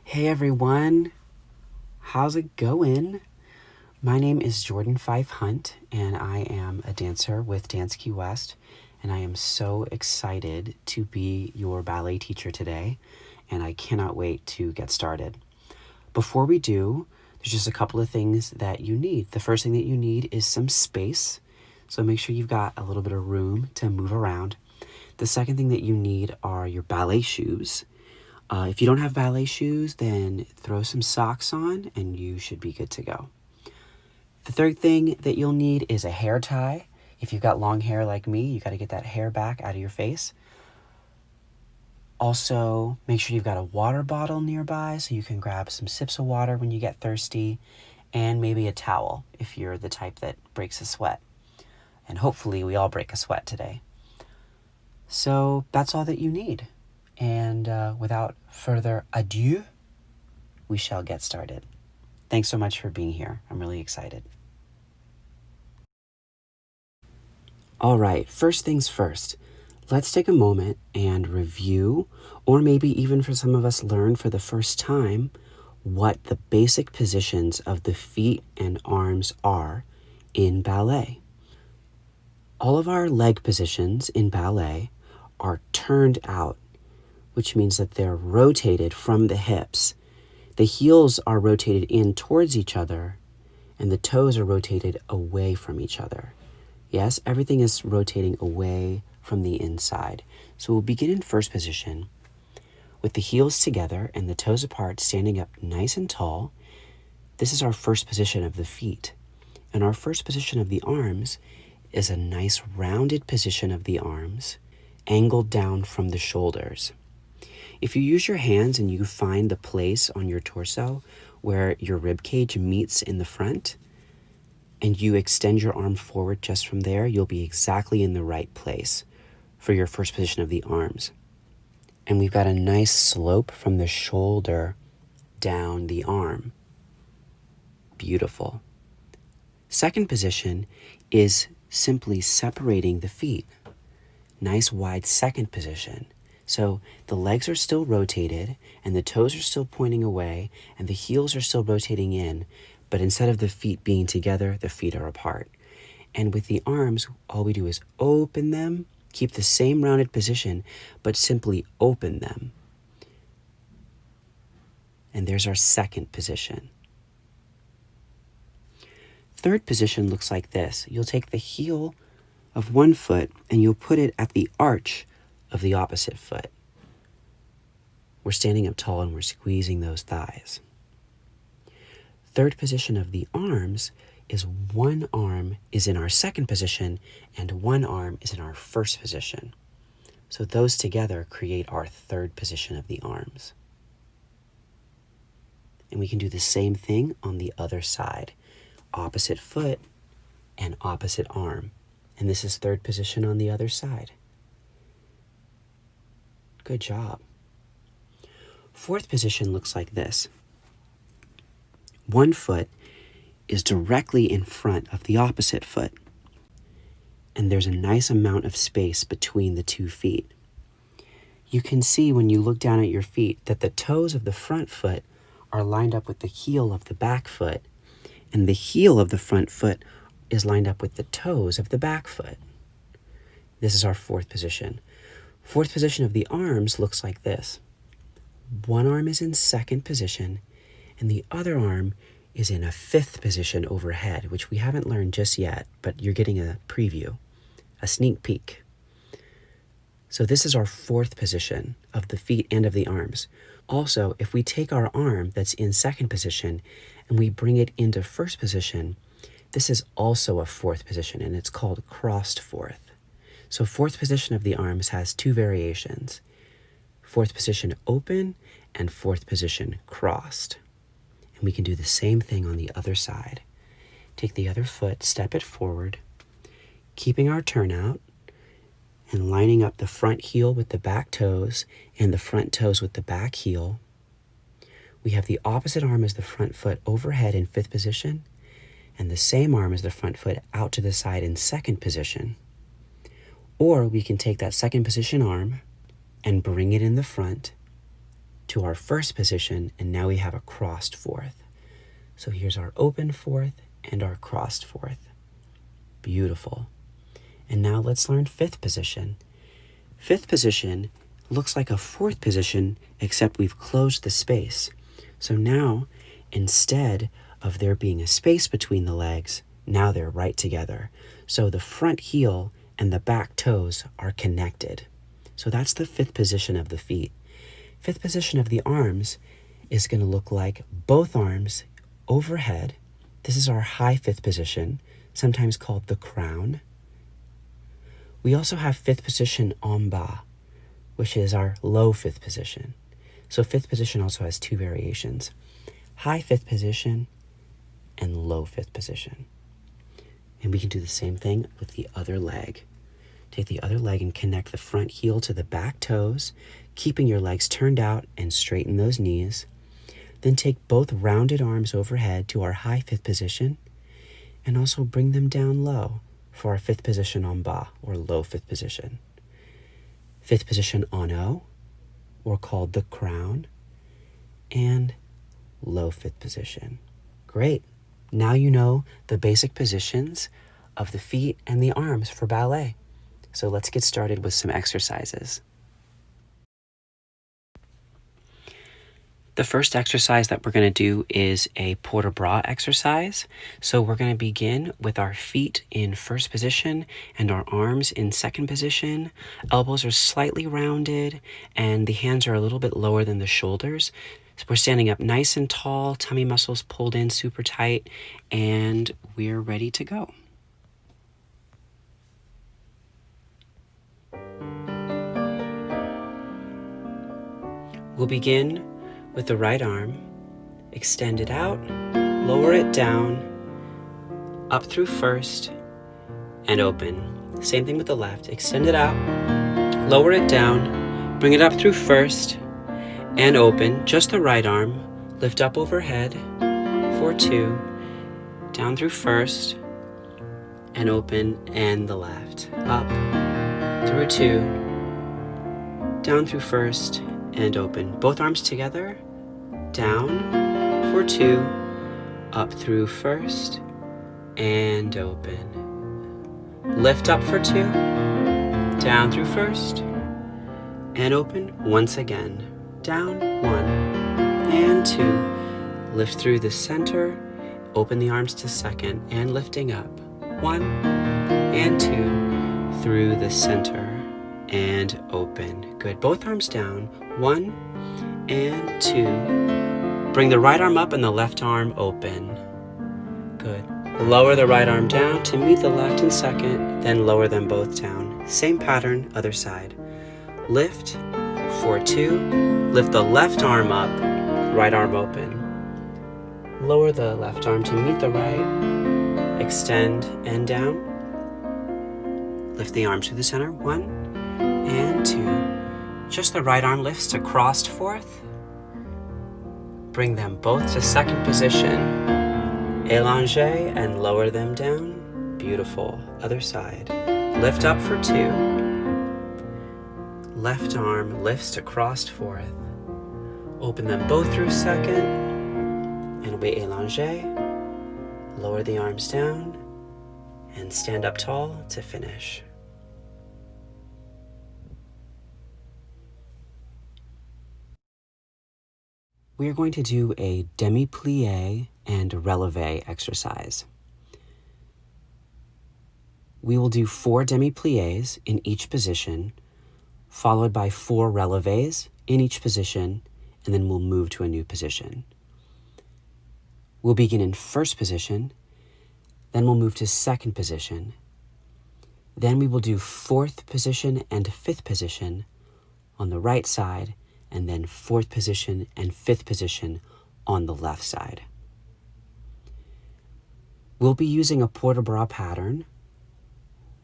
Hey everyone, how's it going? My name is Jordan Fife Hunt, and I am a dancer with Dance Key West, and I am so excited to be your ballet teacher today, and I cannot wait to get started. Before we do, there's just a couple of things that you need. The first thing that you need is some space, so make sure you've got a little bit of room to move around. The second thing that you need are your ballet shoes. If you don't have ballet shoes, then throw some socks on and you should be good to go. The third thing that you'll need is a hair tie. If you've got long hair like me, you got to get that hair back out of your face. Also, make sure you've got a water bottle nearby so you can grab some sips of water when you get thirsty, and maybe a towel if you're the type that breaks a sweat. And hopefully we all break a sweat today. So that's all that you need. And without further ado, we shall get started. Thanks so much for being here. I'm really excited. All right, first things first. Let's take a moment and review, or maybe even for some of us learn for the first time, what the basic positions of the feet and arms are in ballet. All of our leg positions in ballet are turned out, which means that they're rotated from the hips. The heels are rotated in towards each other, and the toes are rotated away from each other. Yes, everything is rotating away from the inside. So we'll begin in first position with the heels together and the toes apart, standing up nice and tall. This is our first position of the feet. And our first position of the arms is a nice rounded position of the arms, angled down from the shoulders. If you use your hands and you find the place on your torso where your rib cage meets in the front, and you extend your arm forward just from there, you'll be exactly in the right place for your first position of the arms. And we've got a nice slope from the shoulder down the arm. Beautiful. Second position is simply separating the feet. Nice wide second position. So the legs are still rotated and the toes are still pointing away and the heels are still rotating in, but instead of the feet being together, the feet are apart. And with the arms, all we do is open them, keep the same rounded position, but simply open them. And there's our second position. Third position looks like this. You'll take the heel of one foot and you'll put it at the arch of the opposite foot. We're standing up tall and we're squeezing those thighs. Third position of the arms is one arm is in our second position and one arm is in our first position. So those together create our third position of the arms. And we can do the same thing on the other side. Opposite foot and opposite arm. And this is third position on the other side. Good job. Fourth position looks like this. One foot is directly in front of the opposite foot, and there's a nice amount of space between the 2 feet. You can see when you look down at your feet that the toes of the front foot are lined up with the heel of the back foot, and the heel of the front foot is lined up with the toes of the back foot. This is our fourth position. Fourth position of the arms looks like this. One arm is in second position, and the other arm is in a fifth position overhead, which we haven't learned just yet, but you're getting a preview, a sneak peek. So this is our fourth position of the feet and of the arms. Also, if we take our arm that's in second position and we bring it into first position, this is also a fourth position, and it's called crossed fourth. So fourth position of the arms has 2 variations. Fourth position open and fourth position crossed. And we can do the same thing on the other side. Take the other foot, step it forward, keeping our turnout, and lining up the front heel with the back toes and the front toes with the back heel. We have the opposite arm as the front foot overhead in fifth position, and the same arm as the front foot out to the side in second position. Or we can take that second position arm and bring it in the front to to our first position, and now we have a crossed fourth. So here's our open fourth and our crossed fourth. Beautiful. And now let's learn fifth position. Fifth position looks like a fourth position, except we've closed the space. So now, instead of there being a space between the legs, now they're right together. So the front heel and the back toes are connected. So that's the fifth position of the feet. Fifth position of the arms is going to look like both arms overhead. This is our high fifth position, sometimes called the crown. We also have fifth position en bas, which is our low fifth position. So fifth position also has two variations: high fifth position and low fifth position. And we can do the same thing with the other leg. Take the other leg and connect the front heel to the back toes, keeping your legs turned out, and straighten those knees. Then take both rounded arms overhead to our high fifth position, and also bring them down low for our fifth position en bas, or low fifth position. Fifth position en haut, or called the crown, and low fifth position. Great. Now you know the basic positions of the feet and the arms for ballet. So let's get started with some exercises. The first exercise that we're going to do is a port de bras exercise. So we're going to begin with our feet in first position and our arms in second position. Elbows are slightly rounded and the hands are a little bit lower than the shoulders. So we're standing up nice and tall, tummy muscles pulled in super tight, and we're ready to go. We'll begin with the right arm. Extend it out, lower it down, up through first, and open. Same thing with the left. Extend it out, lower it down, bring it up through first, and open. Just the right arm. Lift up overhead for 2, down through first, and open, and the left. Up through 2, down through first, and open. Both arms together, down for 2, up through first, and open. Lift up for 2, down through first, and open once again. Down, 1 and 2. Lift through the center, open the arms to second, and lifting up. 1 and 2, through the center, and open. Good. Both arms down. 1 and 2. Bring the right arm up and the left arm open. Good. Lower the right arm down to meet the left in second, then lower them both down. Same pattern, other side. Lift for 2. Lift the left arm up, right arm open. Lower the left arm to meet the right. Extend and down. Lift the arms to the center. 1 and 2. Just the right arm lifts to crossed fourth. Bring them both to second position. Élanger and lower them down. Beautiful. Other side. Lift up for 2. Left arm lifts to crossed fourth. Open them both through second, and we élanger. Lower the arms down, and stand up tall to finish. We are going to do a demi-plie and releve exercise. We will do 4 demi-plies in each position, followed by 4 releves in each position, and then we'll move to a new position. We'll begin in first position, then we'll move to second position. Then we will do fourth position and fifth position on the right side, and then fourth position and fifth position on the left side. We'll be using a port de bras pattern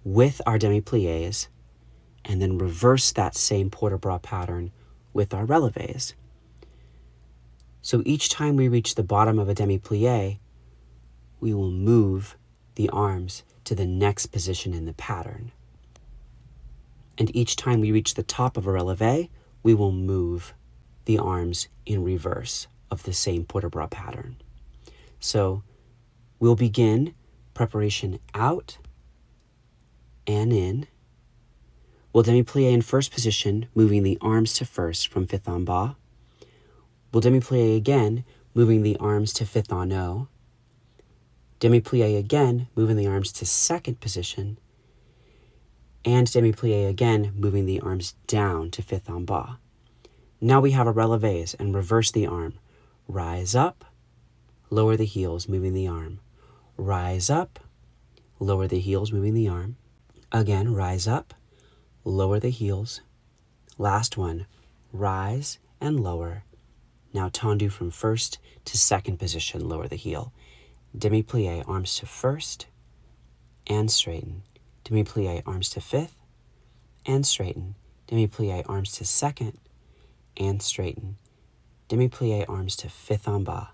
with our demi-plies, and then reverse that same port de bras pattern with our releves. So each time we reach the bottom of a demi-plie, we will move the arms to the next position in the pattern. And each time we reach the top of a releve, we will move the arms in reverse of the same port de bras pattern. So we'll begin preparation out and in. We'll demi-plie in first position, moving the arms to first from fifth en bas. We'll demi-plie again, moving the arms to fifth en haut. Demi-plie again, moving the arms to second position. And demi-plie again, moving the arms down to fifth en bas. Now we have a relevés and reverse the arm. Rise up, lower the heels, moving the arm. Rise up, lower the heels, moving the arm. Again, rise up, lower the heels. Last one, rise and lower. Now tendu from first to second position, lower the heel. Demi-plie, arms to first, and straighten. Demi-plie, arms to fifth, and straighten. Demi-plie, arms to second, and straighten. Demi-plie, arms to fifth en bas,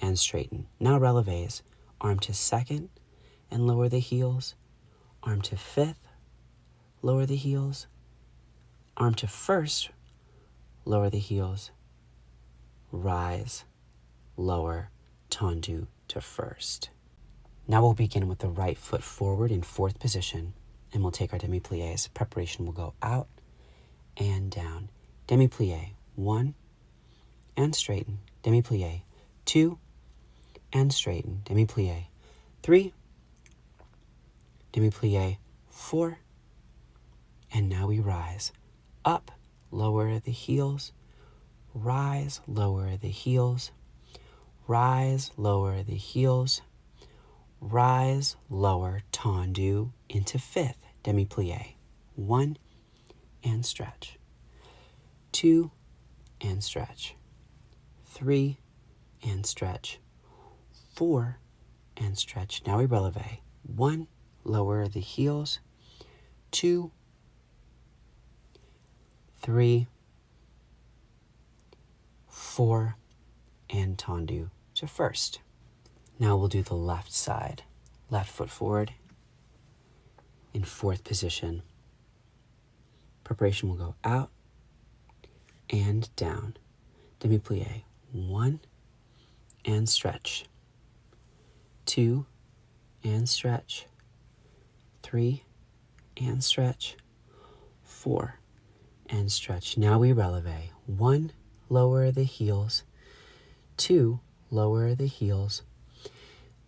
and straighten. Now relevés, arm to second, and lower the heels. Arm to fifth, lower the heels. Arm to first, lower the heels. Rise, lower, tendu to first. Now we'll begin with the right foot forward in fourth position, and we'll take our demi-pliés. Preparation will go out and down. Demi-plie, 1, and straighten. Demi-plie, 2, and straighten. Demi-plie, 3, demi-plie, 4, and now we rise. Up, lower the heels. Rise, lower the heels. Rise, lower the heels. Rise, lower, tendu into fifth. Demi-plie, 1, and stretch. 2, and stretch. 3, and stretch. 4, and stretch. Now we releve. 1, lower the heels. 2, 3, 4, and tendu to first. Now we'll do the left side. Left foot forward in fourth position. Preparation will go out and down. Demi-plie, 1, and stretch. 2, and stretch. 3, and stretch. 4, and stretch. Now we releve. 1, lower the heels. 2, lower the heels.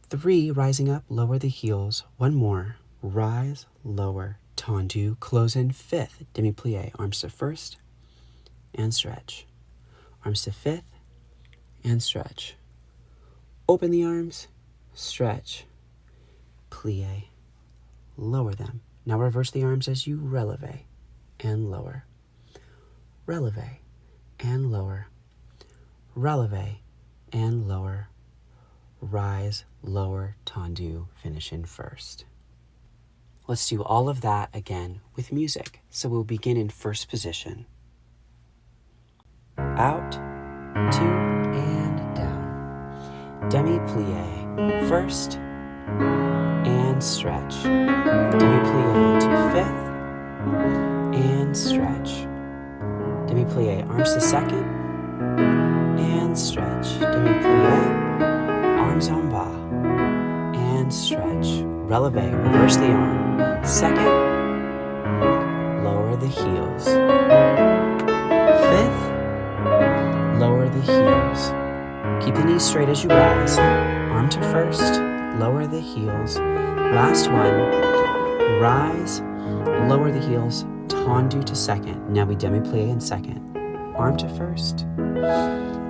3, rising up, lower the heels. 1 more, rise, lower, tendu, close in fifth. Demi-plie, arms to first, and stretch. Arms to fifth, and stretch. Open the arms, stretch, plie, lower them. Now reverse the arms as you releve and lower. Releve and lower. Releve and lower. Rise, lower, tendu, finish in first. Let's do all of that again with music. So we'll begin in first position. Out, 2, and down. Demi-plie, first, and stretch. Demi-plie to fifth, and stretch. Demi-plie, arms to second, and stretch. Demi-plie, arms en bas, and stretch. Releve, reverse the arm. Second, lower the heels. Fifth, lower the heels. Keep the knees straight as you rise. Arm to first, lower the heels. Last one, rise, lower the heels, tendu to second. Now we demi-plie in second. Arm to first,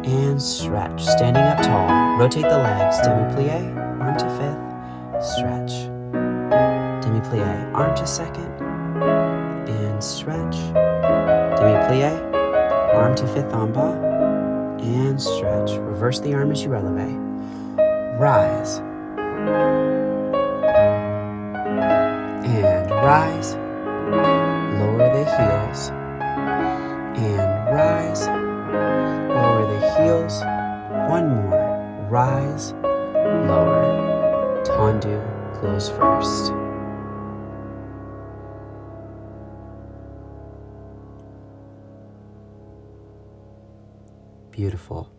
and stretch. Standing up tall, rotate the legs. Demi-plie, arm to fifth, stretch. Demi-plie, arm to second, and stretch. Demi-plie, arm to fifth en bas, and stretch. Reverse the arm as you releve. Rise. And rise. Lower the heels. And rise. Lower the heels. 1 more. Rise. Lower. Tendu. Close first. Beautiful.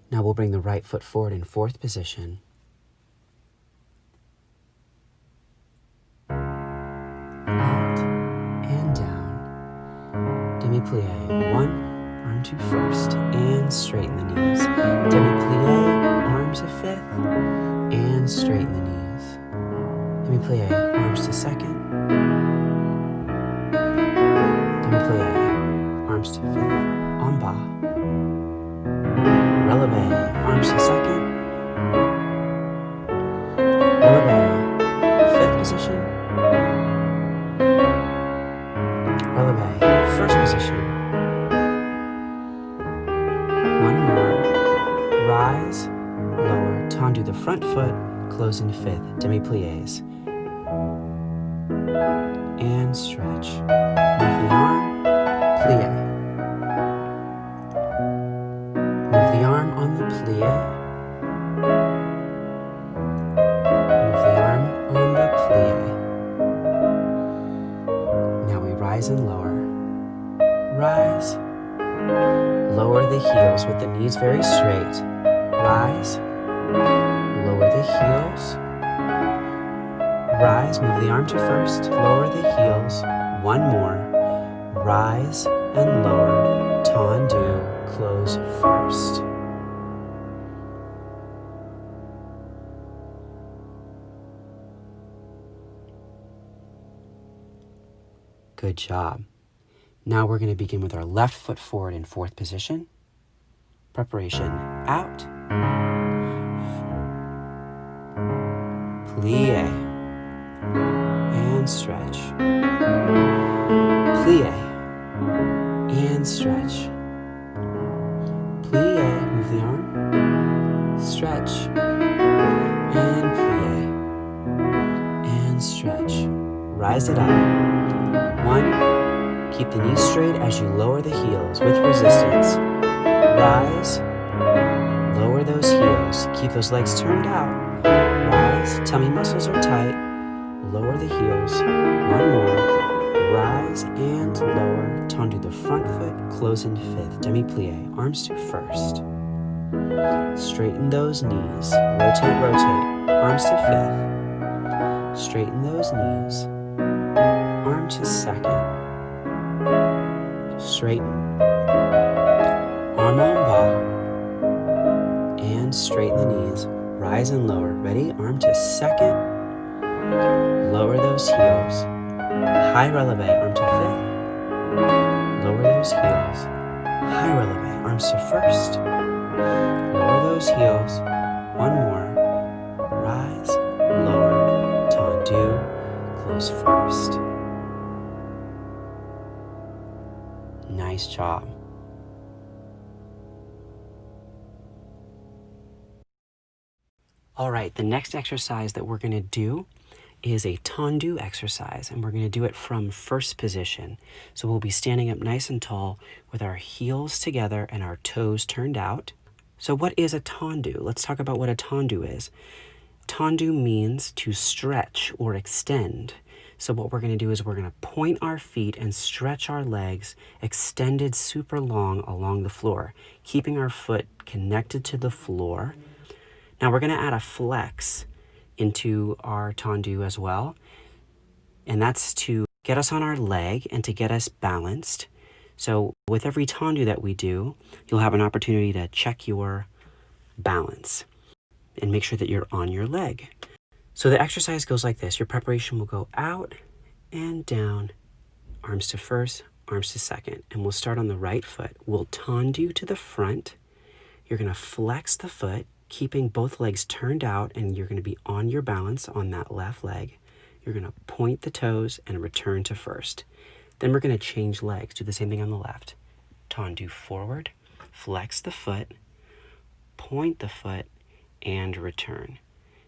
Now we'll bring the right foot forward in fourth position. Out and down. Demi-plie. 1, arm to first, and straighten the knees. Demi-plie, arm to fifth, and straighten the knees. Demi-plie, arms to second. Demi-plie, arms to fifth, en bas. Releve, arms to second. Releve, fifth position. Releve, first position. One more. Rise, lower, tendu the front foot, close in fifth, demi-plies. And stretch. Move the arm, plie. Move the arm on the plie. Move the arm on the plie. Now we rise and lower. Rise. Lower the heels with the knees very straight. Rise. Lower the heels. Rise, move the arm to first, lower the heels. One more. Rise and lower, tendu, close first. Good job. Now we're going to begin with our left foot forward in fourth position. Preparation, out. Plie. And stretch. Plie. And stretch. Plie. Move the arm. Stretch. And plie. And stretch. Rise it up. 1. Keep the knees straight as you lower the heels with resistance. Rise. Lower those heels. Keep those legs turned out. Rise. Tummy muscles are tight. Lower the heels. One more. Rise and lower. Tendu the front foot. Close in fifth. Demi-plie. Arms to first. Straighten those knees. Rotate, rotate. Arms to fifth. Straighten those knees. Arm to second. Straighten. Arm en bas. And straighten the knees. Rise and lower. Ready? Arm to second. Lower those heels. High releve, arm to fifth. Lower those heels. High releve, arms to first. Lower those heels. One more. Rise, lower, tendu, close first. Nice job. All right, the next exercise that we're going to do is a tendu exercise, and we're going to do it from first position. So we'll be standing up nice and tall with our heels together and our toes turned out. So what is a tendu? Let's talk about what a tendu is. Tendu means to stretch or extend. So what we're going to do is we're going to point our feet and stretch our legs extended super long along the floor, keeping our foot connected to the floor. Now we're going to add a flex into our tendu as well, and that's to get us on our leg and to get us balanced. So with every tendu that we do, you'll have an opportunity to check your balance and make sure that you're on your leg. So the exercise goes like this. Your preparation will go out and down, arms to first, arms to second, and we'll start on the right foot. We'll tendu to the front. You're going to flex the foot, keeping both legs turned out, and you're going to be on your balance on that left leg. You're going to point the toes and return to first. Then we're going to change legs. Do the same thing on the left. Tendu forward, flex the foot, point the foot, and return.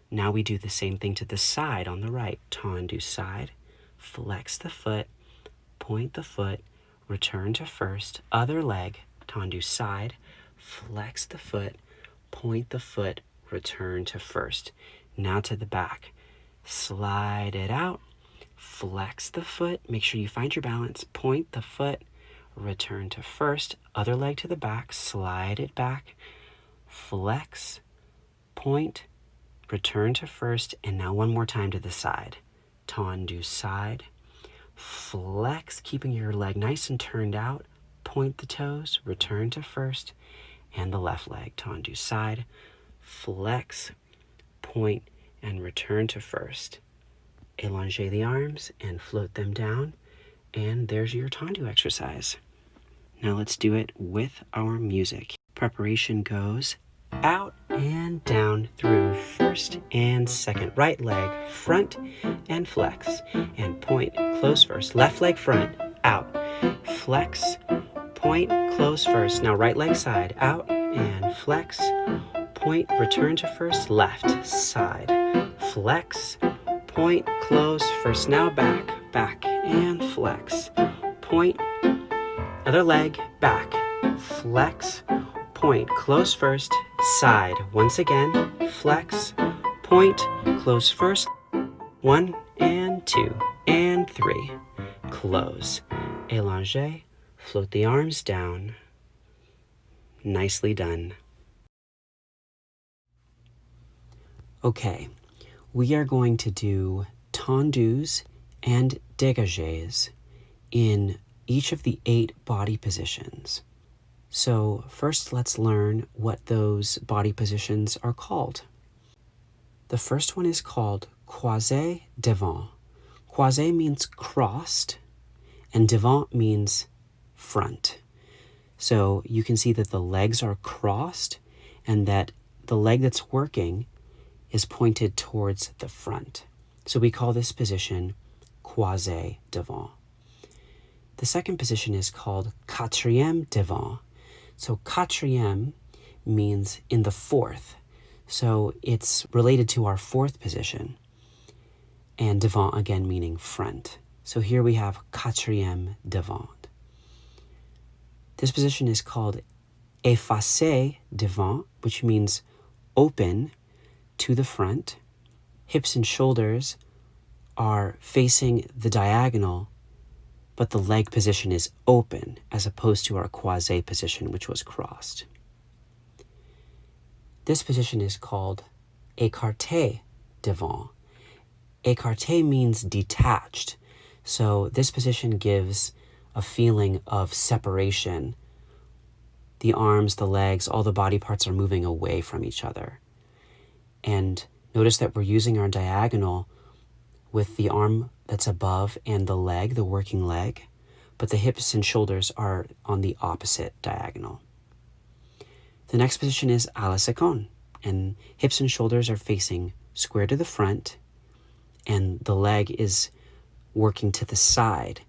Now we do the same thing to the side on the right. Tendu side, flex the foot, point the foot, return to first. Other leg, tendu side, flex the foot, point the foot, return to first. Now to the back. Slide it out, flex the foot, make sure you find your balance, point the foot, return to first, other leg to the back, slide it back, flex, point, return to first, and now one more time to the side. Tendu side, flex, keeping your leg nice and turned out, point the toes, return to first, and the left leg, tendu side, flex, point, and return to first. Elongez the arms and float them down, and there's your tendu exercise. Now let's do it with our music. Preparation goes out and down through first and second. Right leg front and flex, and point, close first. Left leg front, out, flex, point, close first. Now right leg side, out and flex, point, return to first, left side, flex, point, close first. Now back, back, and flex, point, other leg, back, flex, point, close first, side. Once again, flex, point, close first. 1 and 2 and 3. Close. Elongez, float the arms down. Nicely done. Okay, we are going to do tendus and dégagés in each of the 8 body positions. So first let's learn what those body positions are called. The first one is called croisé devant. Croisé means crossed, and devant means front. So you can see that the legs are crossed and that the leg that's working is pointed towards the front. So we call this position croisé devant. The second position is called quatrième devant. So quatrième means in the fourth. So it's related to our fourth position. And devant again meaning front. So here we have quatrième devant. This position is called effacé devant, which means open to the front. Hips and shoulders are facing the diagonal, but the leg position is open as opposed to our croisé position, which was crossed. This position is called écarté devant. Écarté means detached. So this position gives a feeling of separation. The arms, the legs, all the body parts are moving away from each other. And notice that we're using our diagonal with the arm that's above and the leg, the working leg, but the hips and shoulders are on the opposite diagonal. The next position is à la seconde, and hips and shoulders are facing square to the front, and the leg is working to the side.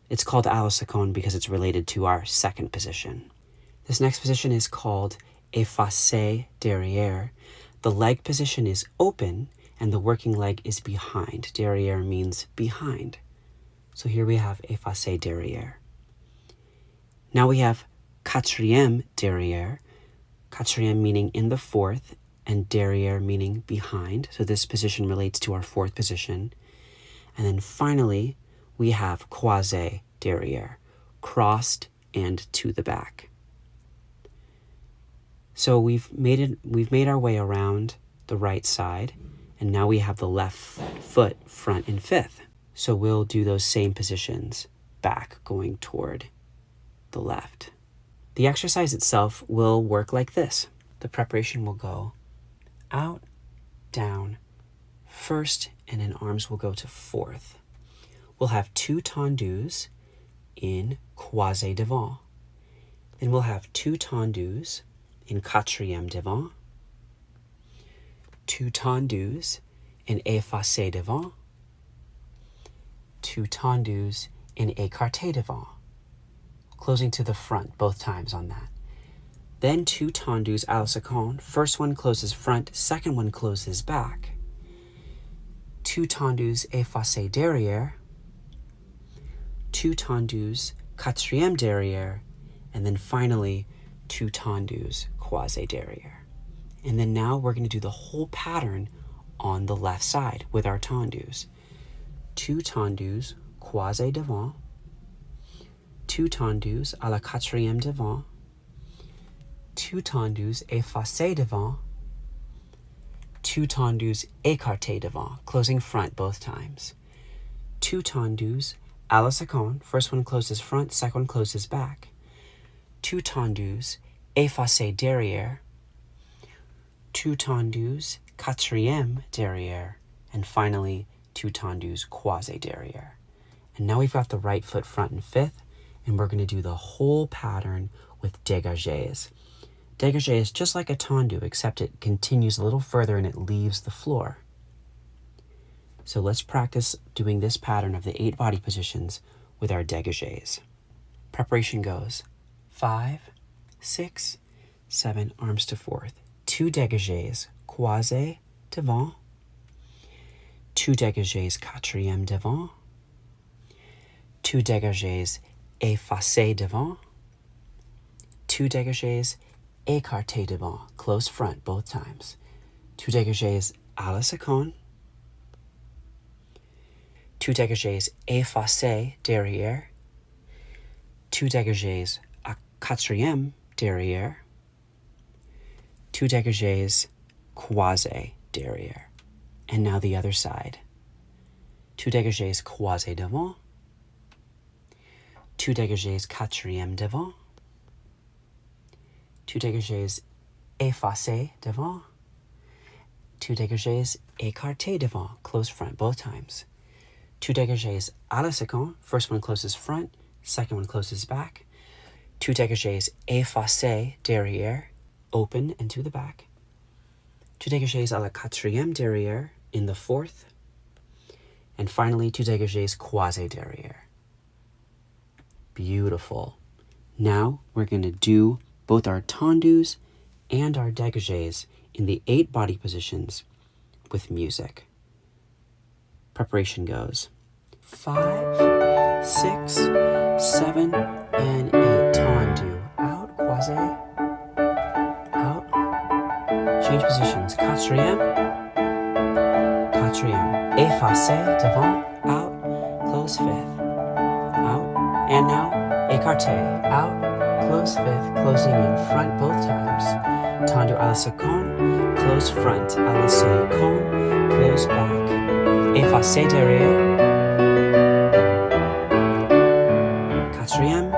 It's called à la seconde because it's related to our second position. This next position is called effacé derrière. The leg position is open, and the working leg is behind. Derrière means behind. So here we have effacé derrière. Now we have quatrième derrière. Quatrième meaning in the fourth, and derrière meaning behind. So this position relates to our fourth position. And then finally, we have croisé derrière, crossed and to the back. So we've made our way around the right side, and now we have the left foot front and fifth. So we'll do those same positions back, going toward the left. The exercise itself will work like this. The preparation will go out, down, first, and then arms will go to fourth. We'll have 2 tendus in croisé devant. Then we'll have 2 tendus in quatrième devant, 2 tendus in effacé devant, 2 tendus in écarté devant, closing to the front both times on that. Then 2 tendus à la seconde. First one closes front, second one closes back. 2 tendus effacé derrière, 2 tendus quatrième derrière, and then finally 2 tendus croisé derrière. And then now we're going to do the whole pattern on the left side with our tendus. 2 tendus croisé devant, 2 tendus à la quatrième devant, 2 tendus effacés devant, 2 tendus écartés devant, closing front both times. 2 tendus à la seconde, first one closes front, second one closes back. 2 tendus effacés derrière, 2 tendus quatrième derrière, and finally 2 tendus croisés derrière. And now we've got the right foot front and fifth, and we're going to do the whole pattern with dégagés. Dégagé is just like a tendu, except it continues a little further and it leaves the floor. So let's practice doing this pattern of the 8 body positions with our dégagés. Preparation goes 5, 6, 7, arms to fourth. 2 dégagés croisés devant, 2 dégagés quatrième devant, 2 dégagés effacés devant, 2 dégagés écartés devant, close front both times. 2 dégagés à la seconde, 2 dégagés effacés derrière, 2 dégagés à quatrième derrière, 2 dégagés croisés derrière. And now the other side. 2 dégagés croisés devant, 2 dégagés quatrième devant, 2 dégagés effacés devant, 2 dégagés écartés devant, close front both times. 2 dégagés à la seconde, first one closes front, second one closes back. 2 dégagés effacés derrière, open and to the back. 2 dégagés à la quatrième derrière, in the fourth. And finally 2 dégagés croisés derrière. Beautiful. Now we're going to do both our tendus and our dégagés in the 8 body positions with music. Preparation goes 5, 6, 7, and 8. Tendu. Out, croisé, out. Change positions. Quatrième, quatrième. Effacé, devant, out. Close fifth, out. And now, écarté, out. Close fifth, closing in front both times. Tendu à la seconde, close front à la seconde, close back. Effacé derrière. Quatrième.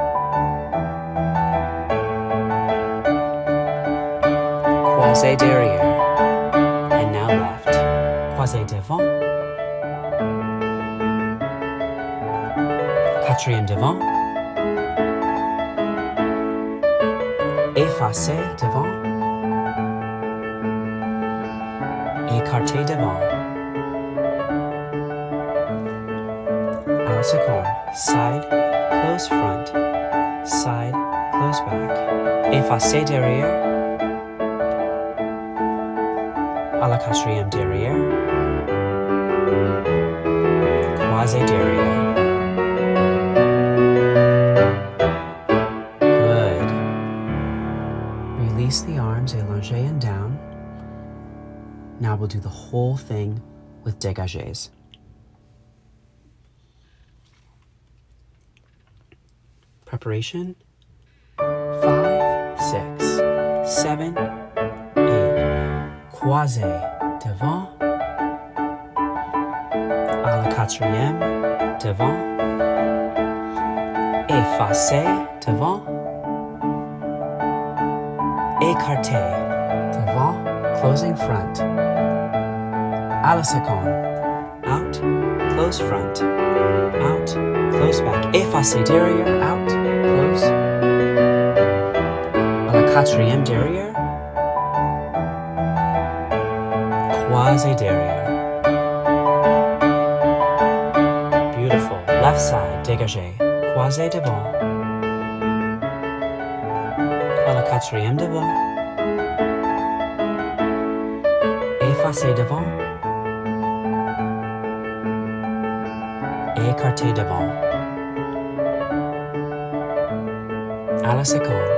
Croisé derrière. And now left. Croisé devant. Quatrième devant. Effacé devant. Écarté devant. À la seconde. Side, close front. Side, close back. Effacé derrière. À la quatrième derrière. Croisé derrière. Good. Release the arms, allongé and down. Now we'll do the whole thing with dégagés. Preparation. 5, 6, 7, 8. Croisé devant. À la quatrième devant. Effacé devant. Écarté devant. Closing front. À la seconde. Out. Close front. Out. Close back. Effacé derrière. Out. Close. À la quatrième derrière. Croisé derrière. Beautiful. Left side, dégagé. Croisé devant. À la quatrième devant. Effacé devant. Écarté devant. À la seconde.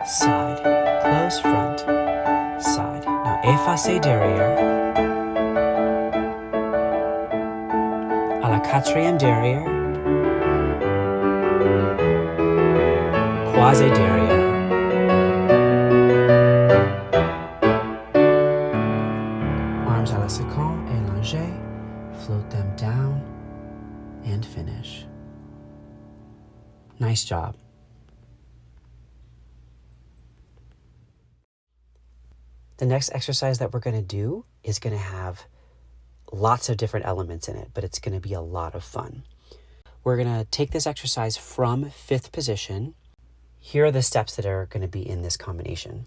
Side. Close front. Side. Now effacé derrière. À la quatrième derrière. quasi-derrière. Arms à la seconde et allongé, float them down, and finish. Nice job. The next exercise that we're going to do is going to have lots of different elements in it, but it's going to be a lot of fun. We're going to take this exercise from fifth position. Here are the steps that are going to be in this combination.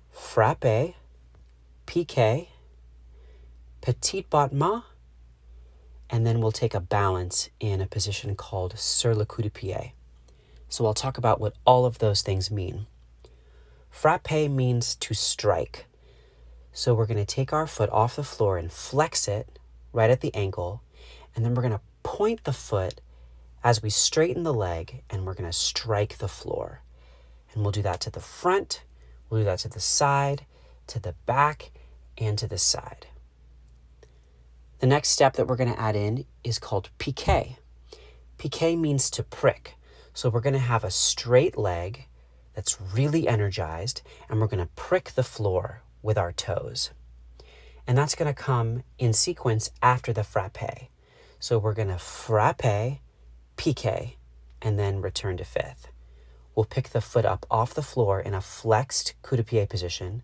Frappe, piqué, petit battement, and then we'll take a balance in a position called sur le coup de pied. So I'll talk about what all of those things mean. Frappe means to strike. So we're going to take our foot off the floor and flex it right at the ankle, and then we're going to point the foot as we straighten the leg, and we're going to strike the floor. And we'll do that to the front, we'll do that to the side, to the back, and to the side. The next step that we're going to add in is called piqué. Piqué means to prick. So we're going to have a straight leg that's really energized, and we're going to prick the floor with our toes. And that's going to come in sequence after the frappe. So we're going to frappe, piqué, and then return to fifth. We'll pick the foot up off the floor in a flexed coup de pied position.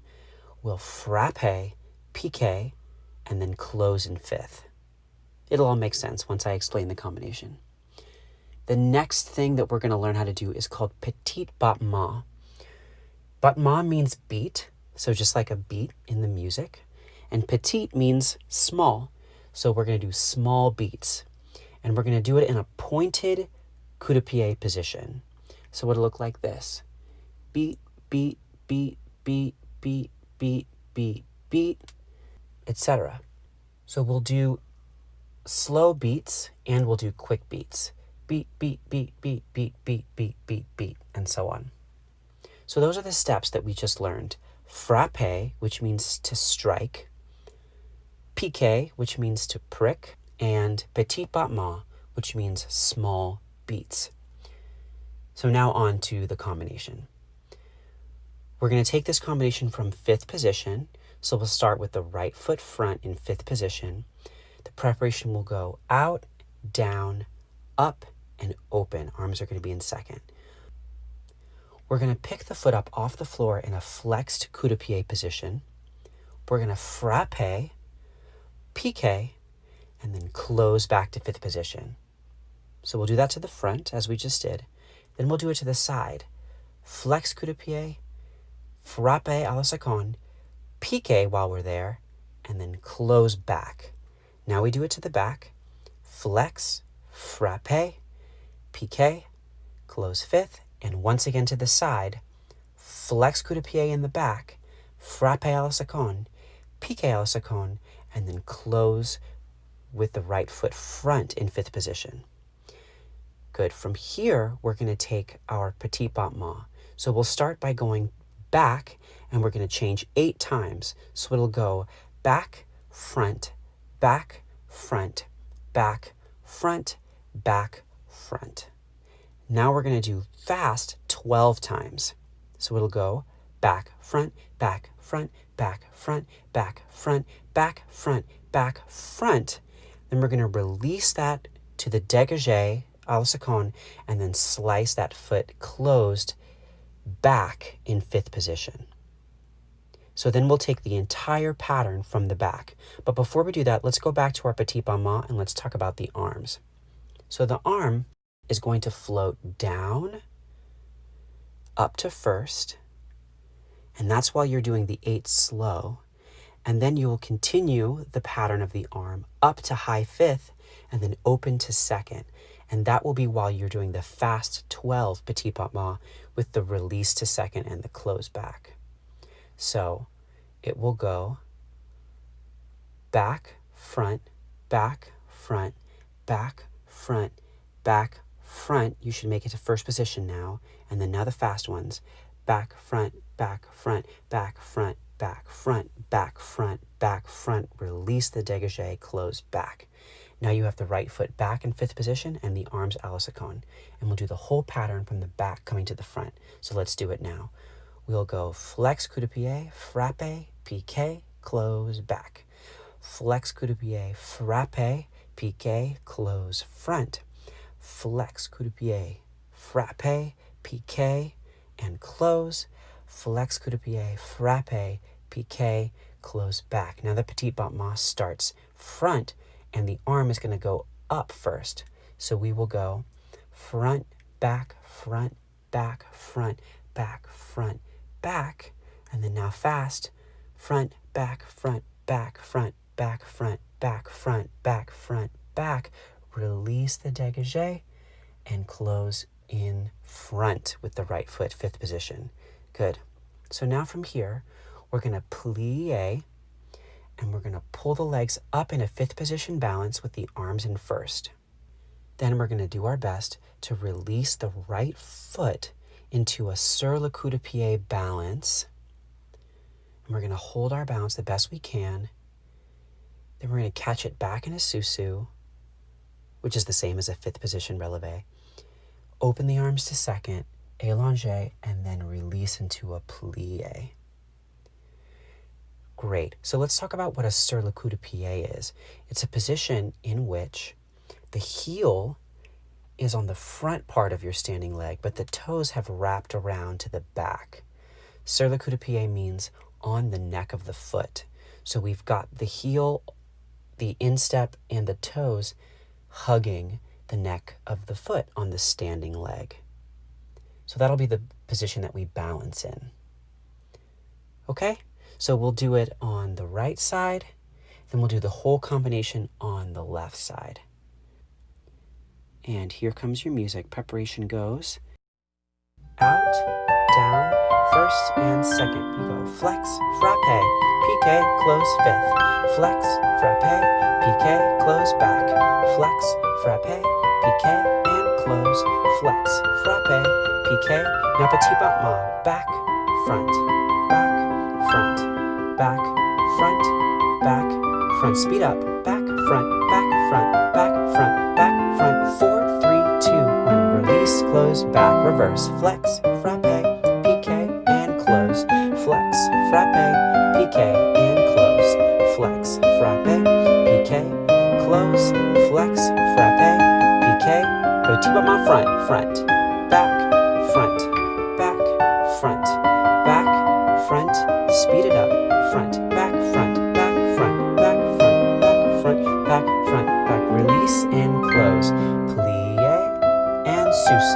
We'll frappe, piqué, and then close in fifth. It'll all make sense once I explain the combination. The next thing that we're going to learn how to do is called petit battement. Battement means beat, so just like a beat in the music. And petit means small, so we're going to do small beats. And we're going to do it in a pointed coup de pied position. So it'll look like this. Beat, beat, beat, beat, beat, beat, beat, beat, etc. So we'll do slow beats and we'll do quick beats. Beat, beat, beat, beat, beat, beat, beat, beat, beat, and so on. So those are the steps that we just learned. Frappe, which means to strike. Piqué, which means to prick. And petit battement, which means small beats. So now on to the combination. We're going to take this combination from fifth position. So we'll start with the right foot front in fifth position. The preparation will go out, down, up, and open. Arms are going to be in second. We're going to pick the foot up off the floor in a flexed coup de pied position. We're going to frappe, piqué, and then close back to fifth position. So we'll do that to the front as we just did. Then we'll do it to the side. Flex coup de pied, frappe à la seconde, piqué while we're there, and then close back. Now we do it to the back. Flex, frappe, piqué, close fifth, and once again to the side. Flex coup de pied in the back, frappe à la seconde, piqué à la seconde, and then close with the right foot front in fifth position. Good. From here, we're going to take our petit battement. So we'll start by going back, and we're going to change 8 times. So it'll go back, front, back, front, back, front, back, front. Now we're going to do fast 12 times. So it'll go back, front, back, front, back, front, back, front, back, front, back, front. Then we're going to release that to the dégagé à la seconde, and then slice that foot closed back in fifth position. So then we'll take the entire pattern from the back. But before we do that, let's go back to our petit battement and let's talk about the arms. So the arm is going to float down, up to first, and that's while you're doing the 8 slow. And then you will continue the pattern of the arm up to high fifth and then open to second. And that will be while you're doing the fast 12 petit battement with the release to second and the close back. So it will go back, front, back, front, back, front, back, front. You should make it to first position now. And then now the fast ones. Back, front, back, front, back, front, back, front, back, front, back, front. Release the dégagé, close back. Now you have the right foot back in fifth position and the arms a la seconde. And we'll do the whole pattern from the back coming to the front. So let's do it now. We'll go flex, coup de pied, frappe, piqué, close, back. Flex, coup de pied, frappe, piqué, close, front. Flex, coup de pied, frappe, piqué, and close. Flex, coup de pied, frappe, piqué, close, back. Now the petit battement starts front, and the arm is going to go up first. So we will go front, back, front, back, front, back, front, back. And then now fast, front, back, front, back, front, back, front, back, front, back, front, back. Release the dégagé and close in front with the right foot, fifth position. Good. So now from here, we're going to plie, and we're going to pull the legs up in a fifth position balance with the arms in first. Then we're going to do our best to release the right foot into a sur le coup de pied balance. And we're going to hold our balance the best we can. Then we're going to catch it back in a sous-sus, which is the same as a fifth position relevé. Open the arms to second, élanger, and then release into a plie. Great. So let's talk about what a sur le coup de pied is. It's a position in which the heel is on the front part of your standing leg, but the toes have wrapped around to the back. Sur le coup de pied means on the neck of the foot. So we've got the heel, the instep, and the toes hugging the neck of the foot on the standing leg. So that'll be the position that we balance in. Okay? So we'll do it on the right side, then we'll do the whole combination on the left side. And here comes your music. Preparation goes out, down, first and second. You go flex, frappe, piqué, close, fifth. Flex, frappe, piqué, close, back. Flex, frappe, piqué, and close. Flex, frappe, piqué. Now petit battement. Back, front, back, front. Back, front, back, front. Speed up. Back, front, back, front, back, front, back, front. 4, 3, 2, 1. Release, close, back, reverse. Flex, frappe, piqué, and close. Flex, frappe, piqué, and close. Flex, frappe, piqué, close. Flex, frappe, piqué. Petit battement front, front, back, front, back, front, back, front. Speed it up. Front, back, front, back, front, back, front, back, front, back, front, back. Release and close. Plie and sous-sus.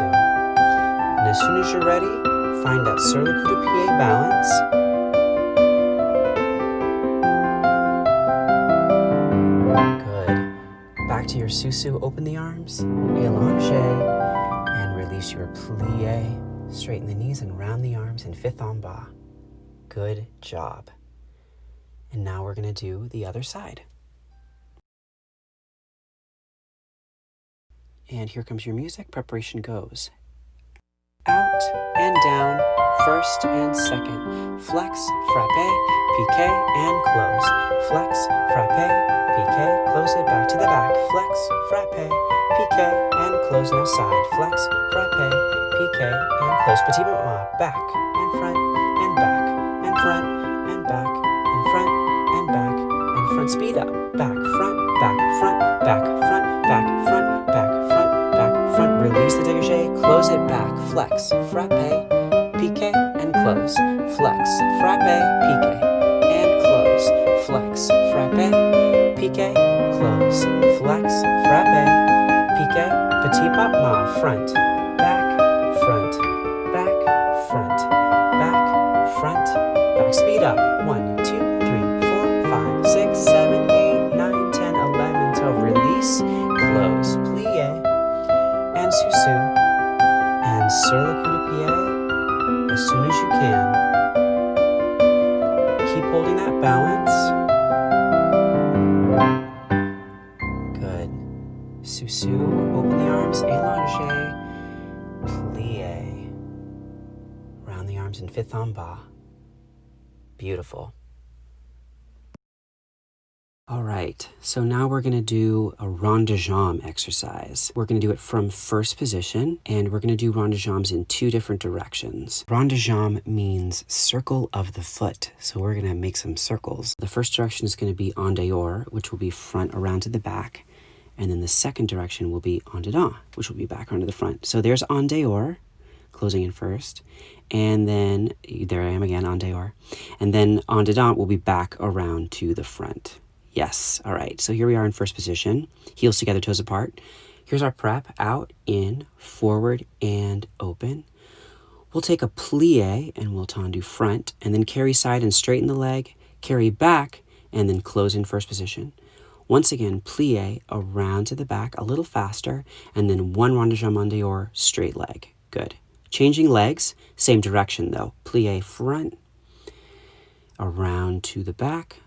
And as soon as you're ready, find that sur le coup de pied balance. Good. Back to your sous-sus. Open the arms, élanger, and release your plie. Straighten the knees and round the arms in fifth en bas. Good job. And now we're going to do the other side. And here comes your music. Preparation goes out and down, first and second. Flex, frappe, piqué, and close. Flex, frappe, piqué, close it back to the back. Flex, frappe, piqué, and close. Now side. Flex, frappe, piqué, and close. Petit battement. Back and front and back and front and back and front and back and front. Speed up. Back, front, back, front, back, front, back, front, back, front, back, front. Release the dégagé. Close it back. Flex, frappe, piqué, and close. Flex, frappe, piqué, and close. Flex, frappe, piqué, close. Flex, frappe, piqué. Petit battement. Front, back, front, back, front, back, front, back. Speed up. 1, 2, 3, 4, 5, 6, 7, 8, 9, 10, 11, 12. Release, close, plie, and sous-sus, and sur le coup de pied as soon as you can. Keep holding that balance. Good. Sous-sus, open the arms, élanger, plie. Round the arms in fifth en bas. Beautiful. All right, so now we're gonna do a rond de jambe exercise. We're gonna do it from first position, and we're gonna do rond de jambes in 2 different directions. Rond de jambe means circle of the foot, so we're gonna make some circles. The first direction is gonna be en dehors, which will be front around to the back, and then the second direction will be en dedans, which will be back around to the front. So there's en dehors, closing in first, and then there I am again, en dehors, and then en dedans will be back around to the front. Yes, all right, so here we are in first position, heels together, toes apart. Here's our prep, out, in, forward, and open. We'll take a plie and we'll tendu front, and then carry side and straighten the leg, carry back, and then close in first position. Once again, plie around to the back a little faster, and then 1 rond de jambe en dehors, straight leg. Good. Changing legs, same direction though. Plie front, around to the back,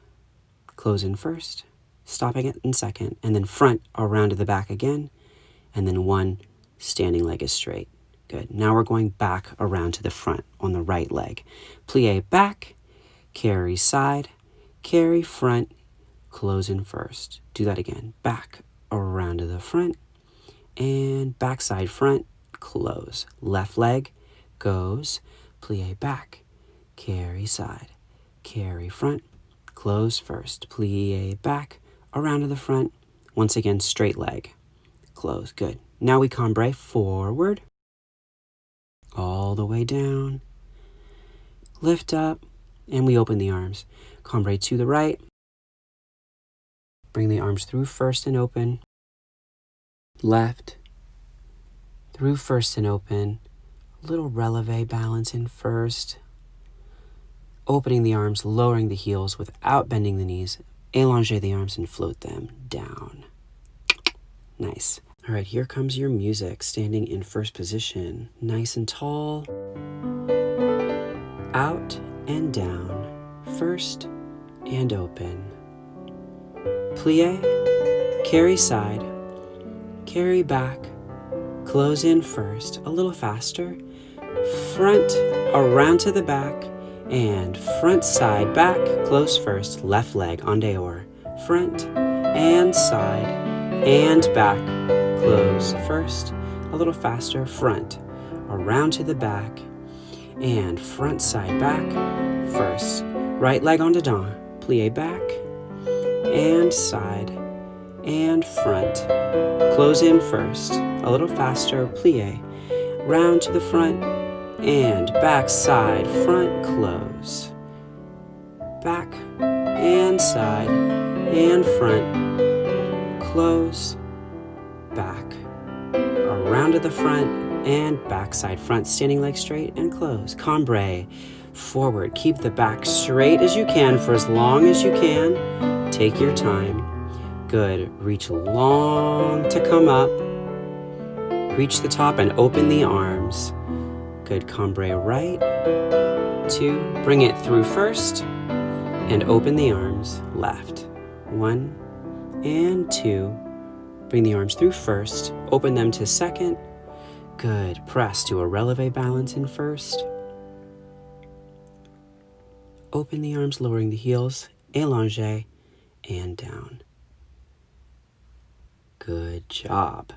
close in first, stopping it in second, and then front around to the back again, and then 1 standing leg is straight. Good. Now we're going back around to the front on the right leg. Plie back, carry side, carry front, close in first. Do that again. Back around to the front, and backside front, close. Left leg goes, plie back, carry side, carry front, close first, plie back, around to the front, once again, straight leg, close, good. Now we cambre forward, all the way down, lift up, and we open the arms. Cambre to the right, bring the arms through first and open, left, through first and open, a little releve balance in first, opening the arms, lowering the heels without bending the knees, allonge the arms and float them down. Nice. All right, here comes your music, standing in first position, nice and tall, out and down, first and open. Plie, carry side, carry back, close in first, a little faster, front, around to the back, and front side back, close first, left leg en dehors, front and side and back, close first, a little faster, front, around to the back, and front side back, first, right leg en dedans, plie back, and side, and front, close in first, a little faster, plie, round to the front, and back, side, front, close, back, and side, and front, close, back, around to the front, and back, side, front, standing leg straight, and close. Cambre, forward, keep the back straight as you can for as long as you can. Take your time. Good, reach long to come up, reach the top and open the arms. Good, cambre right, 2, bring it through first, and open the arms, left, 1 and 2, bring the arms through first, open them to second, good, press to a releve balance in first, open the arms, lowering the heels, allonge, and down. Good job.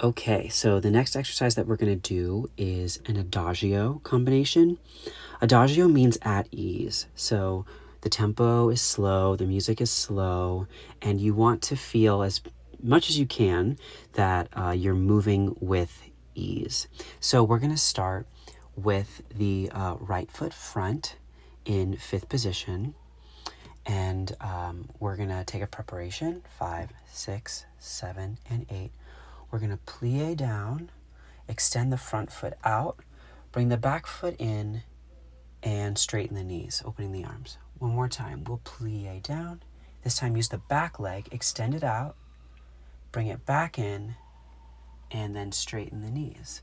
Okay, so the next exercise that we're going to do is an adagio combination. Adagio means at ease. So the tempo is slow, the music is slow, and you want to feel as much as you can that you're moving with ease. So we're going to start with the right foot front in 5th position. And we're going to take a preparation, 5, 6, 7, and 8. We're going to plie down, extend the front foot out, bring the back foot in, and straighten the knees, opening the arms. One more time, we'll plie down. This time use the back leg, extend it out, bring it back in, and then straighten the knees.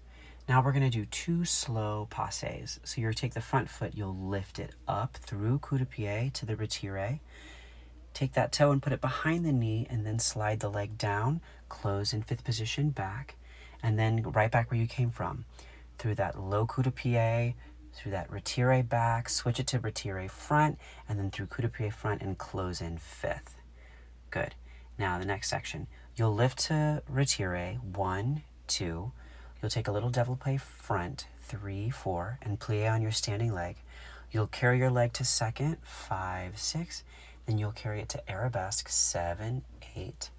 Now we're going to do 2 slow passes. So you'll take the front foot, you'll lift it up through coup de pied to the retire. Take that toe and put it behind the knee, and then slide the leg down, close in 5th position back, and then right back where you came from. Through that low coup de pied, through that retire back, switch it to retire front, and then through coup de pied front and close in fifth. Good. Now the next section. You'll lift to retire, 1, 2. You'll take a little développé front, 3, 4, and plie on your standing leg. You'll carry your leg to second, 5, 6. Then you'll carry it to arabesque, 7, 8.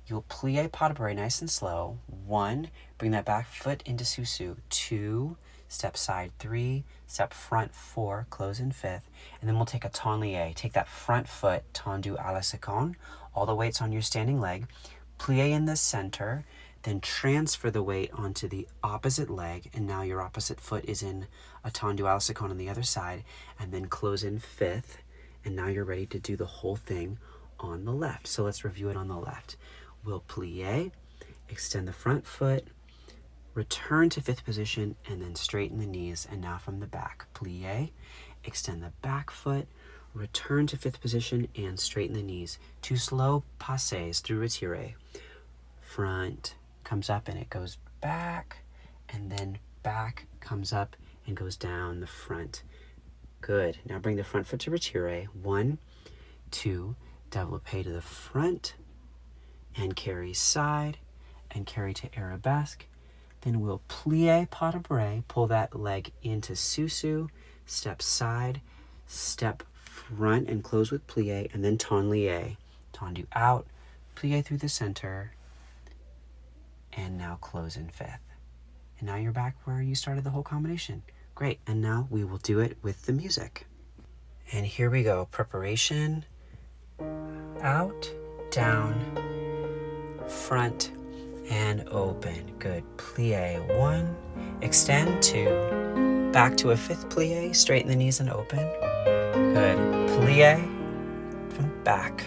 You'll plie pas de bourrée nice and slow. 1, bring that back foot into sous-sus. 2, step side 3, step front 4, close in fifth. And then we'll take a tendu. Take that front foot, tendu à la seconde. All the weight's on your standing leg. Plie in the center, then transfer the weight onto the opposite leg, and now your opposite foot is in a tendu à la seconde on the other side, and then close in fifth, and now you're ready to do the whole thing on the left. So let's review it on the left. We'll plie, extend the front foot, return to fifth position, and then straighten the knees, and now from the back. Plie, extend the back foot, return to fifth position, and straighten the knees. 2 slow passes through retire. Front comes up and it goes back, and then back comes up and goes down the front. Good. Now bring the front foot to retire. 1, 2, développé to the front, and carry side, and carry to arabesque. Then we'll plie pas de bourrée, pull that leg into sous-sus, step side, step front and close with plie, and then tendu. Tendu out, plie through the center, and now close in fifth. And now you're back where you started the whole combination. Great, and now we will do it with the music. And here we go. Preparation, out, down, front, and open. Good. Plie 1, extend 2, back to a fifth plie, straighten the knees and open. Good. Plie from back.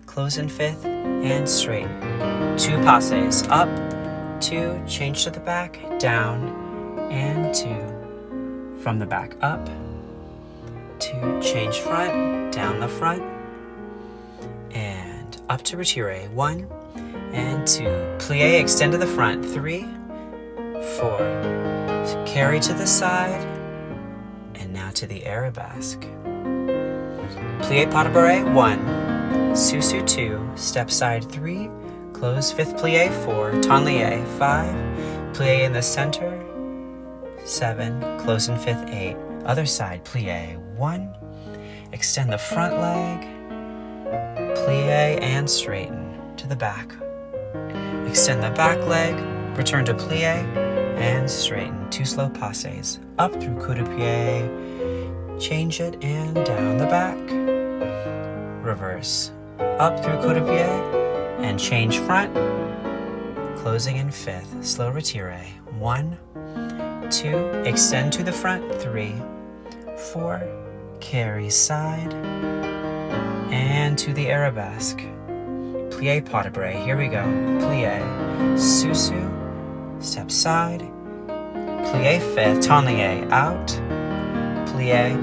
Close in fifth and straighten. 2 passes. Up, 2, change to the back, down, and 2. From the back, up, 2, change front, down the front, and up to retire. 1 and 2. Plie, extend to the front. 3, 4. Carry to the side, and now to the arabesque. Plie pas de bourrée, 1. Sous-sus 2. Step side 3. Close fifth plie 4. Tendu 5. Plie in the center 7. Close in fifth 8. Other side plie 1. Extend the front leg. Plie and straighten to the back. Extend the back leg. Return to plie and straighten. 2 slow passes. Up through coup de pied. Change it and down the back. Reverse. Up through coup de pied and change front. Closing in fifth. Slow retire. 1, 2. Extend to the front. 3, 4. Carry side. And to the arabesque. Plie pas de bourrée. Here we go. Plie. Sous-sus. Step side. Plie fifth. Tendu out. Plie.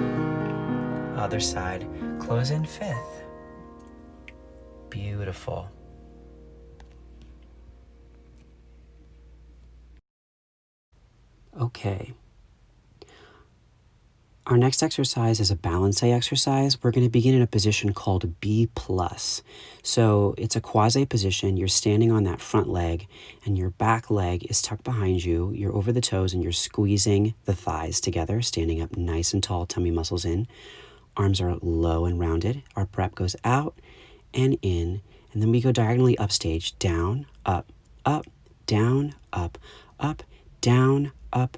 Other side. Close in fifth. Beautiful. Okay. Our next exercise is a balance exercise. We're going to begin in a position called B+. So it's a quasi position. You're standing on that front leg and your back leg is tucked behind you. You're over the toes and you're squeezing the thighs together, standing up nice and tall, tummy muscles in. Arms are low and rounded. Our breath goes out and in. And then we go diagonally upstage, down, up, down, up, down, up,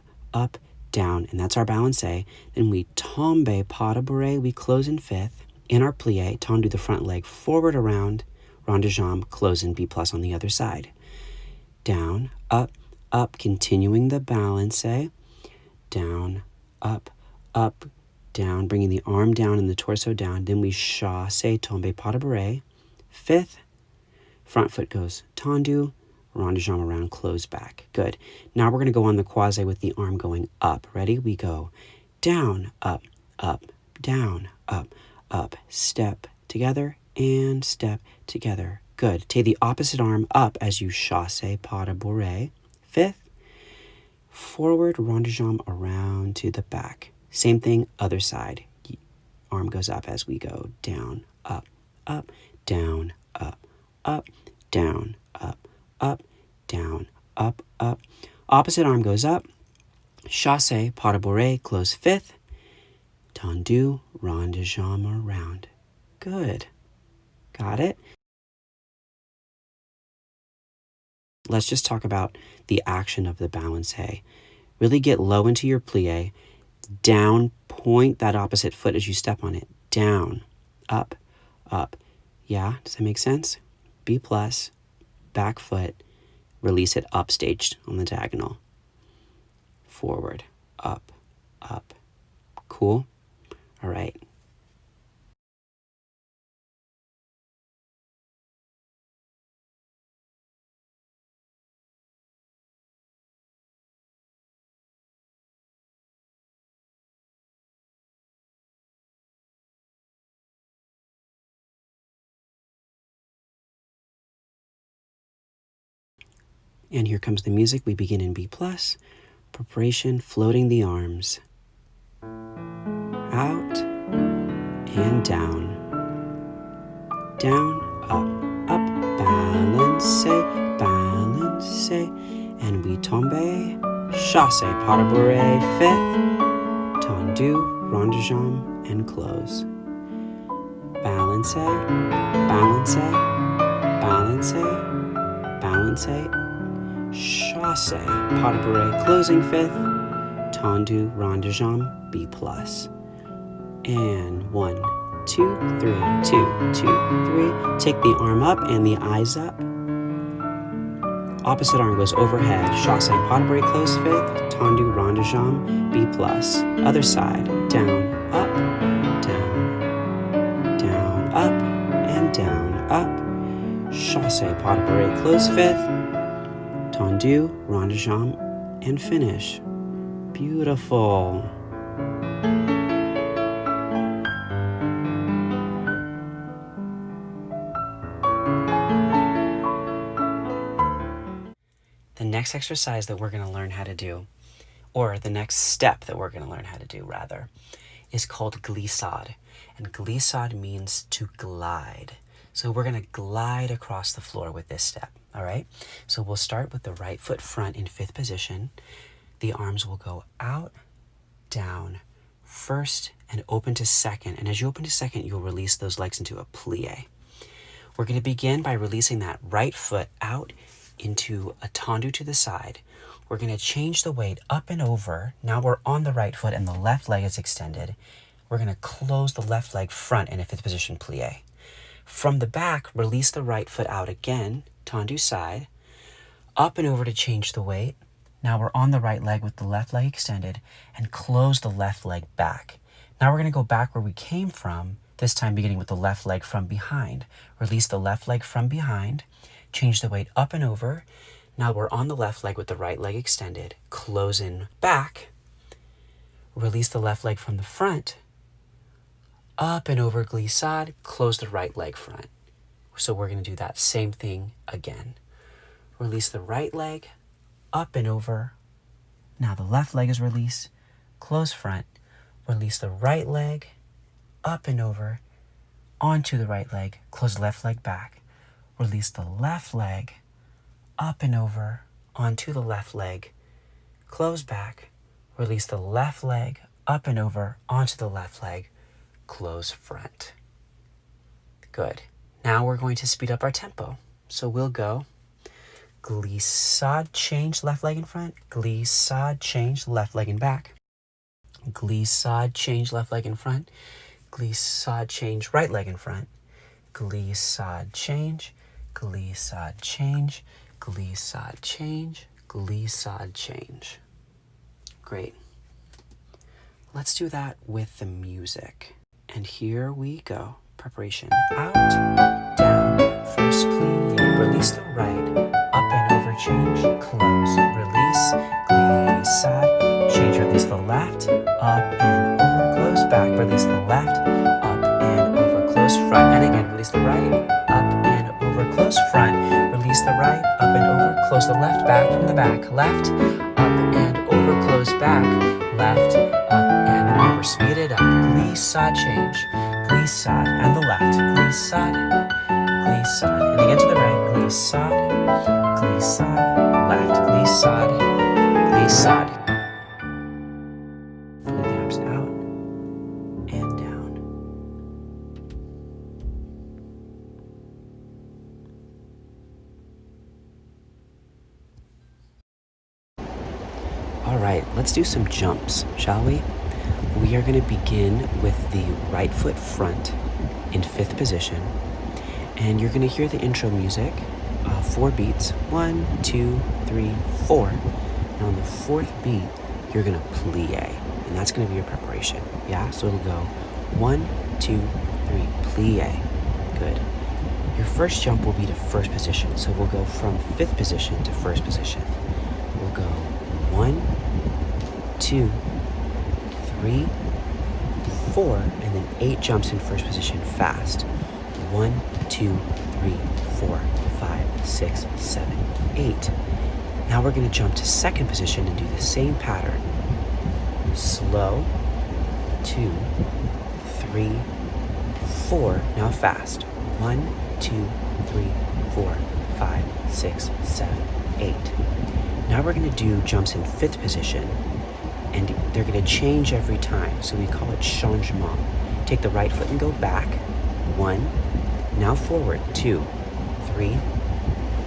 down. And that's our balance. Then we tombe pas de bourrée. We close in fifth. In our plie, tendu the front leg forward around, rond de jambe, close in B+ on the other side. Down, up, continuing the balance. Down, up, down, bringing the arm down and the torso down. Then we chasse, tombe pas de bourrée. Fifth, front foot goes tendu, rond de jambe around, close back. Good. Now we're going to go on the quasi with the arm going up. Ready? We go down, up, down, up, step together, and step together. Good. Take the opposite arm up as you chasse pas de bourrée. Fifth, Forward, rond de jambe around to the back. Same thing, other side. Arm goes up as we go down, up, down, up, down, up, down, up. Opposite arm goes up. Chassé, pas de bourrée, close fifth. Tendu, rond de jambe around. Good. Got it? Let's just talk about the action of the balancé. Really get low into your plie. Down, point that opposite foot as you step on it. Down, up. Yeah, does that make sense? B plus, back foot, release it upstaged on the diagonal. Forward, up. Cool? All right. And here comes the music. We begin in B plus. Preparation, floating the arms. Out and down. Down, up. Balancé. And we tombe. Chassé, pas de bourrée, fifth. Tendu, rond de jambe, and close. Balancé. Chassé, pas de bourrée, closing fifth. Tendu, rond de jambe, B plus. And 1, 2, 3, 2, 2, 3. Take the arm up and the eyes up. Opposite arm goes overhead. Chassé, pas de bourrée, close fifth. Tendu, rond de jambe, B plus. Other side. Down, up, and down, up. Chassé, pas de bourrée, close fifth. Tendu, rond de jambe, and finish. Beautiful. The next exercise that we're going to learn how to do, or the next step that we're going to learn how to do, rather, is called glissade. And glissade means to glide. So we're going to glide across the floor with this step, all right? So we'll start with the right foot front in fifth position. The arms will go out, down, first, and open to second. And as you open to second, you'll release those legs into a plie. We're going to begin by releasing that right foot out into a tendu to the side. We're going to change the weight up and over. Now we're on the right foot and the left leg is extended. We're going to close the left leg front in a fifth position plie. From the back, release the right foot out again, tendu side, up and over to change the weight. Now we're on the right leg with the left leg extended and close the left leg back. Now we're going to go back where we came from, this time beginning with the left leg from behind. Release the left leg from behind, change the weight up and over. Now we're on the left leg with the right leg extended, close in back, release the left leg from the front, up and over glissade, close the right leg front. So we're going to do that same thing again. Release the right leg, up and over. Now the left leg is released, close front, release the right leg, up and over, onto the right leg, close left leg back, release the left leg, up and over, onto the left leg, close back, release the left leg, up and over, onto the left leg, close front. Good. Now we're going to speed up our tempo. So we'll go glissade, change, left leg in front, glissade, change, left leg in back, glissade, change, left leg in front, glissade, change, right leg in front, glissade, change, glissade, change, glissade, change, glissade, change. Great. Let's do that with the music. And here we go. Preparation. Out, down, first plie, release the right, up and over, change, close, release, glissade, change, release the left, up and over, close, back, release the left, up and over, close, front, and again, release the right, up and over, close, front, release the right, up and over, close the left, back from the back, left, up and over, close back, left, up, and then over. Speed it up. Glissade change. Glissade, and the left. Glissade, glissade, and again to the right. Glissade, glissade, left. Glissade, glissade. Pull the arms out and down. All right, let's do some jumps, shall we? We are going to begin with the right foot front in 5th position, and you're going to hear the intro music, 4 beats, 1, 2, 3, 4, and on the 4th beat, you're going to plie, and that's going to be your preparation, yeah? So it'll go 1, 2, 3, plie, good. Your first jump will be to 1st position, so we'll go from 5th position to 1st position. We'll go 1, 2, 3, 4, and then 8 jumps in 1st position fast. 1, 2, 3, 4, 5, 6, 7, 8. Now we're going to jump to 2nd position and do the same pattern. Slow, 2, 3, 4, now fast. 1, 2, 3, 4, 5, 6, 7, 8. Now we're going to do jumps in 5th position, and they're going to change every time, so we call it changement. Take the right foot and go back. 1, now forward. 2, 3,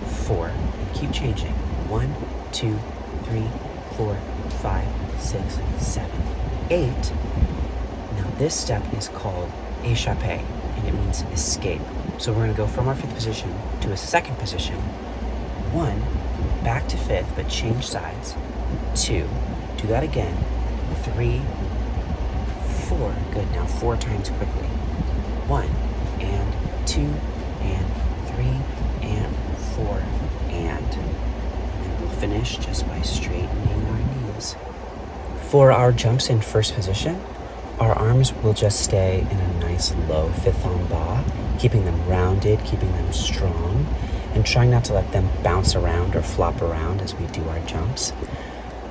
4, and keep changing. 1, 2, 3, 4, 5, 6, 7, 8. Now this step is called échappé, and it means escape. So we're going to go from our 5th position to a 2nd position. 1, back to 5th, but change sides. 2, do that again. 3, 4, good. Now 4 times quickly. 1, and 2, and 3, and 4, and then we'll finish just by straightening our knees. For our jumps in 1st position, our arms will just stay in a nice low 5th en bas, keeping them rounded, keeping them strong, and trying not to let them bounce around or flop around as we do our jumps.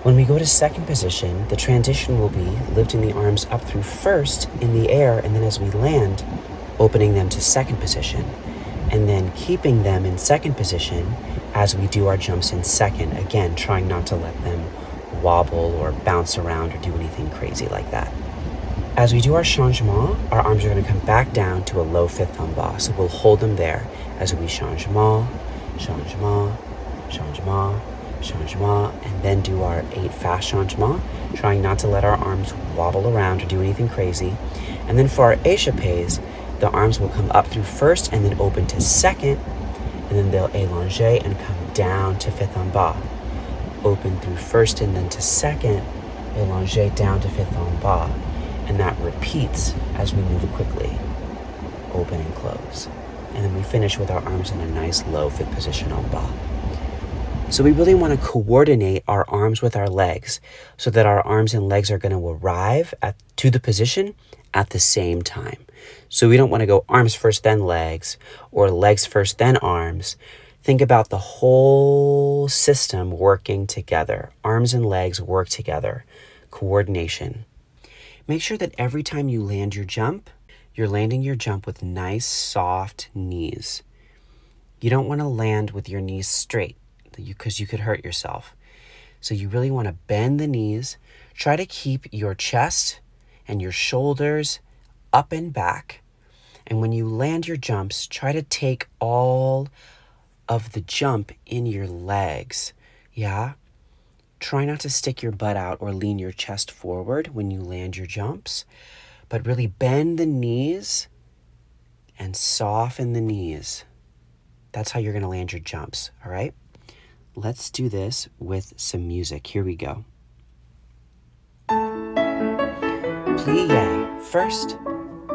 When we go to 2nd position, the transition will be lifting the arms up through 1st in the air, and then as we land, opening them to 2nd position, and then keeping them in 2nd position as we do our jumps in 2nd, again, trying not to let them wobble or bounce around or do anything crazy like that. As we do our changement, our arms are going to come back down to a low 5th en bas, so we'll hold them there as we changement, changement, changement, changement, and then do our 8 fast changement, trying not to let our arms wobble around or do anything crazy. And then for our échappés, the arms will come up through 1st and then open to 2nd, and then they'll élanger and come down to 5th en bas. Open through 1st and then to 2nd, élanger down to 5th en bas. And that repeats as we move quickly. Open and close. And then we finish with our arms in a nice low 5th position en bas. So we really want to coordinate our arms with our legs so that our arms and legs are going to arrive to the position at the same time. So we don't want to go arms first, then legs, or legs first, then arms. Think about the whole system working together. Arms and legs work together. Coordination. Make sure that every time you land your jump, you're landing your jump with nice, soft knees. You don't want to land with your knees straight because you could hurt yourself. So you really want to bend the knees. Try to keep your chest and your shoulders up and back. And when you land your jumps, try to take all of the jump in your legs. Yeah? Try not to stick your butt out or lean your chest forward when you land your jumps, but really bend the knees and soften the knees. That's how you're going to land your jumps, all right? Let's do this with some music. Here we go. Plie, first,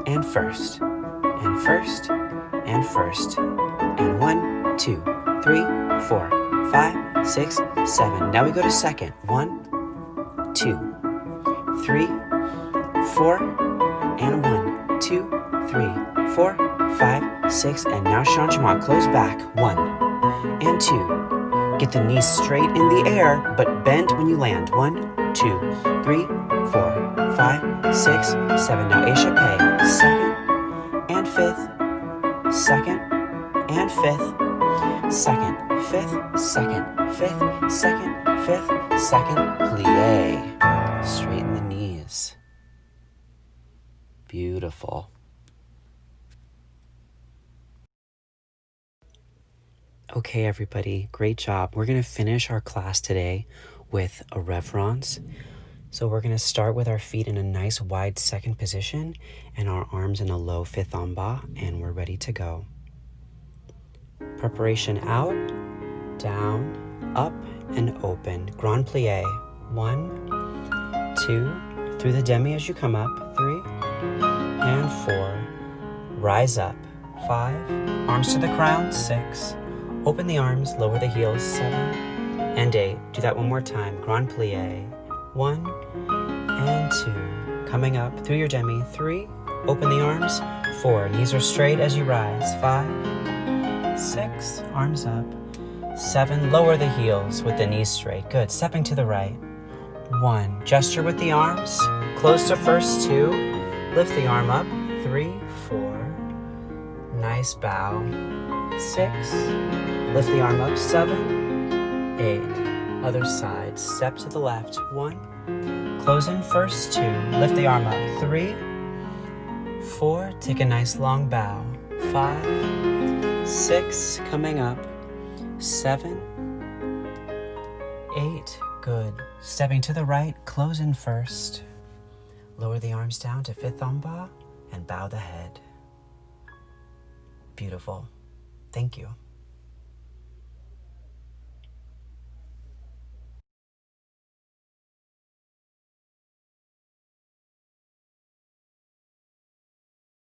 and first, and first, and first, and 1, 2, 3, 4, 5, 6, 7. Now we go to 2nd. 1, 2, 3, 4, and 1, 2, 3, 4, 5, 6, and now changement. Close back. 1 and 2. Get the knees straight in the air, but bend when you land. 1, 2, 3, 4, 5, 6, 7. Now échappé. Second and fifth. Second and fifth. Second, fifth, second, fifth, second, fifth, second. Plie. Straighten the knees. Beautiful. Okay, everybody, great job. We're going to finish our class today with a reverence. So we're going to start with our feet in a nice wide second position and our arms in a low fifth en bas, and we're ready to go. Preparation out, down, up, and open. Grand plie. 1, 2, through the demi as you come up. 3 and 4. Rise up. 5, arms to the crown. 6, open the arms, lower the heels. 7 and 8. Do that one more time. Grand plie. 1 and 2. Coming up through your demi. 3, open the arms. 4, knees are straight as you rise. 5, 6, arms up. 7, lower the heels with the knees straight. Good. Stepping to the right. 1, gesture with the arms. Close to first. 2, lift the arm up. 3, 4, nice bow. 6, lift the arm up. 7, 8, other side. Step to the left. 1, close in first. 2, lift the arm up. 3, 4, take a nice long bow. 5, 6, coming up. 7, 8, good. Stepping to the right, close in first. Lower the arms down to fifth en bas and bow the head. Beautiful. Thank you.